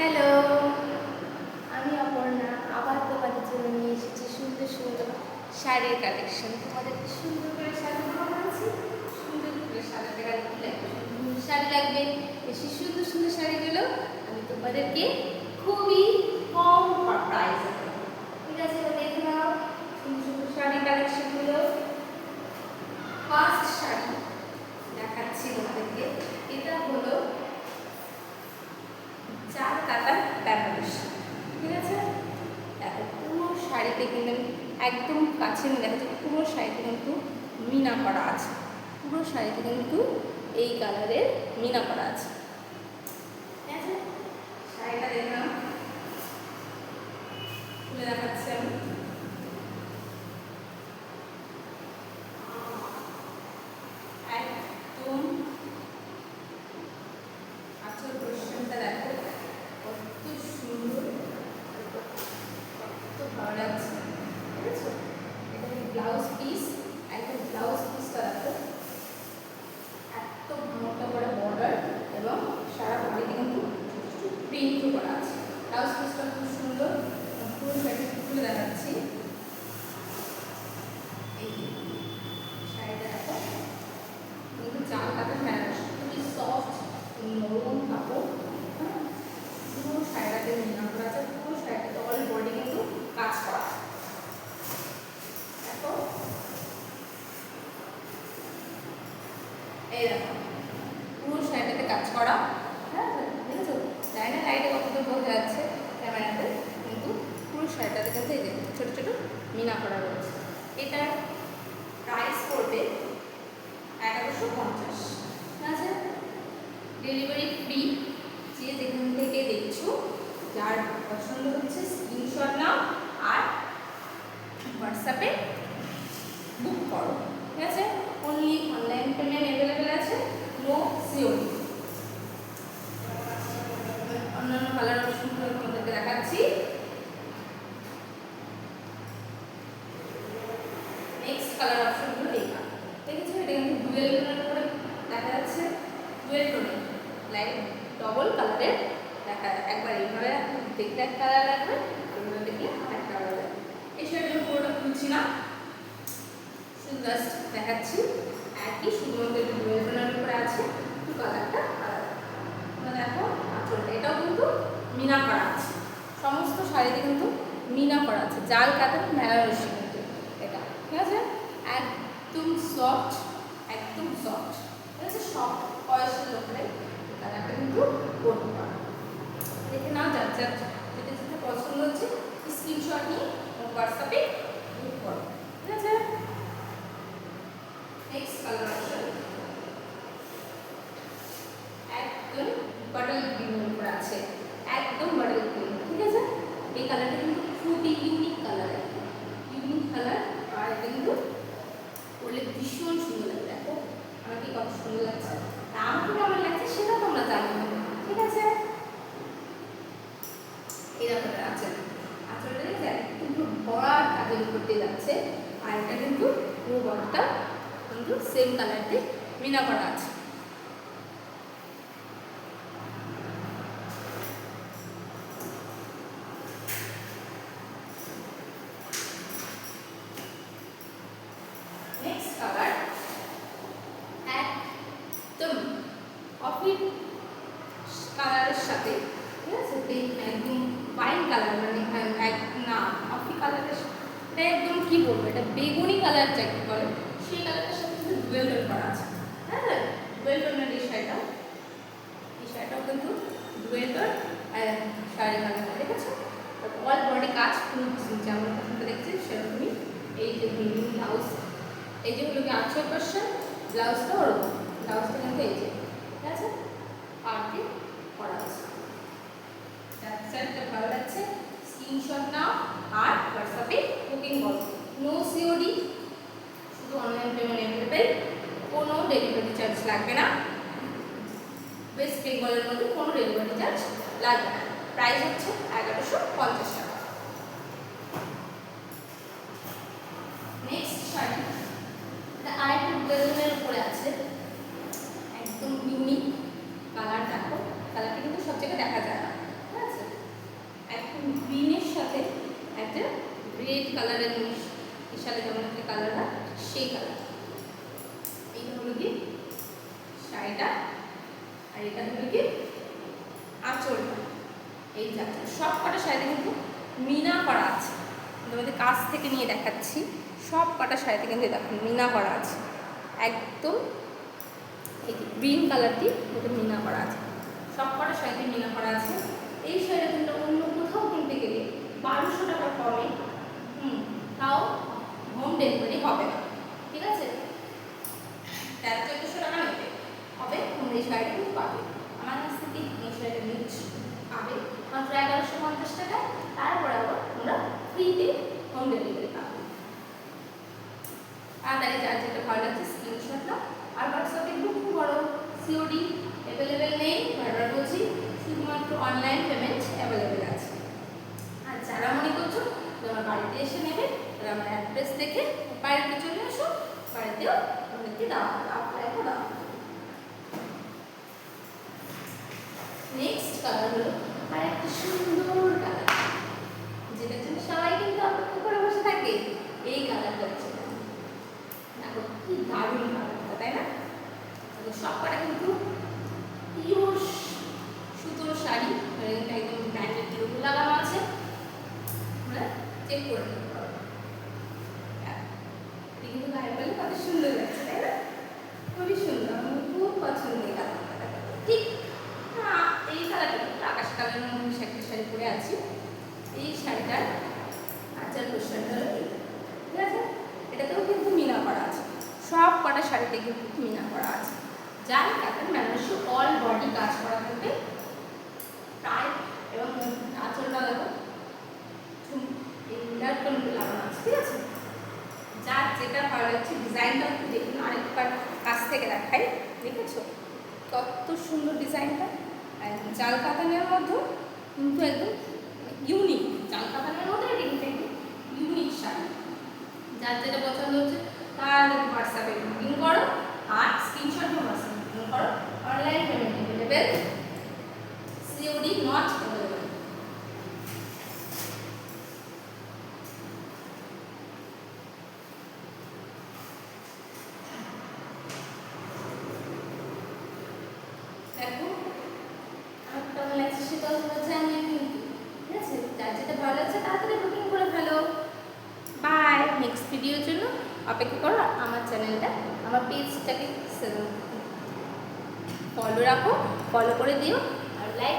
Hello, আমি অপর্ণা আবার তোমাদের জন্য নিয়ে এসেছি সুন্দর সুন্দর শাড়ির কালেকশন। তোমাদেরকে সুন্দর করে সাজানো বানাচ্ছি, সুন্দর করে সাজাতে গেলে কি লাগবে? শাড়ি লাগবে। বেশি সুন্দর সুন্দর শাড়িগুলো আমি তোমাদেরকে খুবই কম প্রাইসে, ঠিক আছে? দেখে নাও সুন্দর সুন্দর শাড়ি কালেকশনগুলো। ফার্স্ট শাড়ি দেখাচ্ছি তোমাদেরকে। এটা হলো চার কাতার বেনারসি, ঠিক আছে? দেখো পুরো শাড়িতে কিন্তু একদম কাছে নিয়ে দেখা যাচ্ছে পুরো শাড়িতে কিন্তু মিনা করা আছে। পুরো শাড়িতে কিন্তু এই কালারের মিনা করা আছে, ঠিক আছে? শাড়িটা দেখলাম, খুলে দেখাচ্ছি আমি। একদম আচ্ছা, কোশ্চেনটা দেখো কত সুন্দর, কত ভালো লাগছে, ঠিক আছে? এটা ব্লাউজ পিস, একদম ব্লাউজ পিসটা দেখো এত মোটা করে বর্ডার এবং সারা বডিতে কিন্তু প্রিন্ট করা আছে। ব্লাউজ পিসটা খুব সুন্দর। পুরো শাড়িটা খুলে দেখাচ্ছি। এই শাড়িটা দেখো কিন্তু চার কাতার বেনারসি, খুবই সফট নরম কাপড়। হ্যাঁ, পুরো শাড়িটাতে মিনা করা আছে, পুরো শাড়িটাতে অল বডি কিন্তু কাজ করা। দেখো এই দেখো পুরো শাড়িটাতে কাজ করা। হ্যাঁ, দেখেছো? জানি না লাইটে কতদূর বোঝা যাচ্ছে ক্যামেরাতে, কিন্তু পুরো শাড়িটাতে কিন্তু এই যে ছোটো ছোটো মিনা করা রয়েছে। এটার প্রাইস পড়বে 1150, ঠিক আছে? Delivery free. যে যেখান থেকে দেখছো, যার পছন্দ হচ্ছে স্ক্রিনশট নাও আর হোয়াটসঅ্যাপে বুক করো, ঠিক আছে? অনলি অনলাইন পেমেন্ট অ্যাভেলেবেল আছে, নো সিওডি। অন্যান্য কালার অপশনগুলো তোমাদেরকে দেখাচ্ছি। নেক্সট কালার অপশনগুলো দেখা দেখেছো, এটা কিন্তু ডুয়েল টোনের উপরে দেখা যাচ্ছে। ডুয়েল টোনে লাইট ডবল কালারের দেখা, একবার এইভাবে দেখতে এক কালার লাগবে, এইভাবে দেখলে এক কালার লাগবে। এই শাড়িটা পুরোটা খুলছি না, শুধু জাস্ট দেখাচ্ছি। একই, শুধুমাত্র একটু ডুয়েল টোনের উপরে আছে, একটু কালারটা আলাদা। তোমরা দেখো আঁচলটা, এটাও কিন্তু মিনা করা আছে। সমস্ত শাড়িতে কিন্তু মিনা করা আছে, জাল কাতার বেনারসি কিন্তু এটা, ঠিক আছে? একদম সফট, একদম সফট, ঠিক আছে? সফট বয়সের লোকেরাই কালারটা কিন্তু পরতে পারে। দেখে নাও, যার যার যেটা যেটা পছন্দ হচ্ছে স্ক্রিনশট নিয়ে হোয়াটসঅ্যাপে বুক করো, ঠিক আছে? নেক্সট কালার অপশন একদম বাটল গ্রিনের উপর আছে, একদম বাটল গ্রিন, ঠিক আছে? এই কালারটা কিন্তু খুবই ইউনিক কালার, ইউনিক কালার। আর এটা কিন্তু পরলে ভীষণ সুন্দর লাগে। দেখো আমাকে কত সুন্দর লাগছে, আমাকে কেমন লাগছে সেটা তোমরা জানো, ঠিক আছে? এই দেখো আঁচলটা দেখে একটু ভরা কাজের করতে যাচ্ছে। আর এটা কিন্তু পুরো বডিটা কিন্তু সেম কালার দিয়ে মিনা করা আছে। নেক্সট কালার একদম কফি কালারের সাথে, ঠিক আছে? একদম ওয়াইন কালার, মানে না কফি কালারের, এটা একদম কি বলবো, এটা বেগুনি কালার যাকে বলে সেই কালারটার সাথে কিন্তু ডুয়েল টোন করা আছে। হ্যাঁ, ডুয়েল টোনের এই শাড়িটাও কিন্তু ডুয়েল টোন শাড়ি কালার, ঠিক আছে? অল বডি কাজ পুরো যেমন পছন্দ দেখছি সেরকমই। এই যে ব্লাউজ, এই যে হলো কি 800%, ব্লাউজটা ওরকম, ব্লাউজটা কিন্তু এই যে, ঠিক আছে? পার্টি করা আছে। শাড়িটা ভালো লাগছে, স্ক্রিনশট নাও আর হোয়াটসঅ্যাপে বুকিং করো। নো সিওডি, শুধু অনলাইন পেমেন্ট অ্যাভেলেবেল, কোনো ডেলিভারি চার্জ লাগবে না। ওয়েস্ট বেঙ্গলের মধ্যে কোনো ডেলিভারি চার্জ লাগবে না। প্রাইস হচ্ছে 1150 টাকা। নেক্সট শাড়ি, এটা আরেকটা ডুয়েলের উপরে আছে, একদম ইউনিক কালার। দেখো কালারটা কিন্তু সব জায়গায় দেখা যায় না, ঠিক আছে? রেড কালারের বিশালে যেমন একটা কালার হয় সেই কালার। এইটা হলো কি শাড়িটা, আর এটা হলো কি আঁচলটা। এই যাচ্ছে সব কটা শাড়িতে কিন্তু মিনা করা আছে। তোমাদের কাছ থেকে নিয়ে দেখাচ্ছি, সব কটা শাড়িতে কিন্তু দেখুন মিনা করা আছে একদম। এই গ্রিন কালারটি ওটা মিনা করা আছে, সব কটা শাড়িতে মিনা করা আছে। এই শাড়িটা কিন্তু অন্য কোথাও কিনতে গেলে 1200 টাকা কমে, তাও হোম ডেলিভারি হবে না, ঠিক আছে? 1300-1400 টাকা নেবে হবে, তোমরা এই শাড়িটা কিন্তু পাবে আমার কাছ থেকে। এই শাড়িটা নিচ্ছি পাবে মাত্র 1150 টাকায়। তারপরে আবার তোমরা ফ্রিতে হোম ডেলিভারি পাবে। তাড়াতাড়ি যার যেটা ভালো লাগছে স্ক্রিনশট নাও। আর হোয়াটসঅ্যাপে বুকিং করো, সিওডি অ্যাভেলেবেল নেই, বারবার বলছি, শুধুমাত্র অনলাইন পেমেন্ট অ্যাভেলেবেল আছে। আর যারা মনে করছো তোমার বাড়িতে এসে নেবে, তারা আমার অ্যাড্রেস দেখে বাড়িতে চলে আসো, বাড়িতেও তোমাদেরকে দেওয়া হবে, আপনাকে দেওয়া হবে। নেক্সট কালার হলো আর একটা সুন্দর কালার, যেটার জন্য সবাই কিন্তু অপেক্ষা করে বসে থাকে। এই কালারটা হচ্ছে দেখো কি দারুণ কালারটা, তাই না? সব কটা কিন্তু পিওর সুতোর শাড়ি, একদম ব্র্যান্ডেড লোগো লাগানো আছে, আমরা চেক করে নিতে পারবো। কিন্তু গায়ে বলে কত সুন্দর লাগছে, তাই না? খুবই সুন্দর, আমার খুব পছন্দ এই কালারটা। ঠিক এই কালারটা আকাশ কালারের মধ্যে একটা শাড়ি পরে আছি। এই শাড়িটার আচার পোশাকটা হলো ঠিক আছে, এটাতেও কিন্তু মিনা করা আছে, সব কটা শাড়িতে কিন্তু মিনা করা আছে। যার কারণে মানুষের অল বডি কাজ করা থাকবে প্রায়, এবং আঁচলটা দেখো লাগানো আছে, ঠিক আছে? যার যেটা ভালো লাগছে ডিজাইনটা একটু দেখুন, আরেকবার কাছ থেকে দেখাই, দেখেছো কত সুন্দর ডিজাইনটা। একদম জাল কাতানের মধ্যে কিন্তু একদম ইউনিক, জাল কাতানের মধ্যে এটা কিন্তু একদম ইউনিক শাড়ি। যার যেটা পছন্দ হচ্ছে তার হোয়াটসঅ্যাপে বুকিং করো, আর স্ক্রিনশট দিয়ে হোয়াটসঅ্যাপে বুকিং করো। Online payment available, COD not available. দেখো আমার কেমন লাগছে সেটাও তোমরা জানিয়ে কিন্তু, ঠিক আছে? যার যেটা ভালো লাগছে তাড়াতাড়ি বুকিং করে ফেলো। বাই, নেক্সট ভিডিওর জন্য অপেক্ষা করো। আমার চ্যানেলটা, আমার পেজটাকে ফলো রাখো, ফলো করে দিও, আর লাইক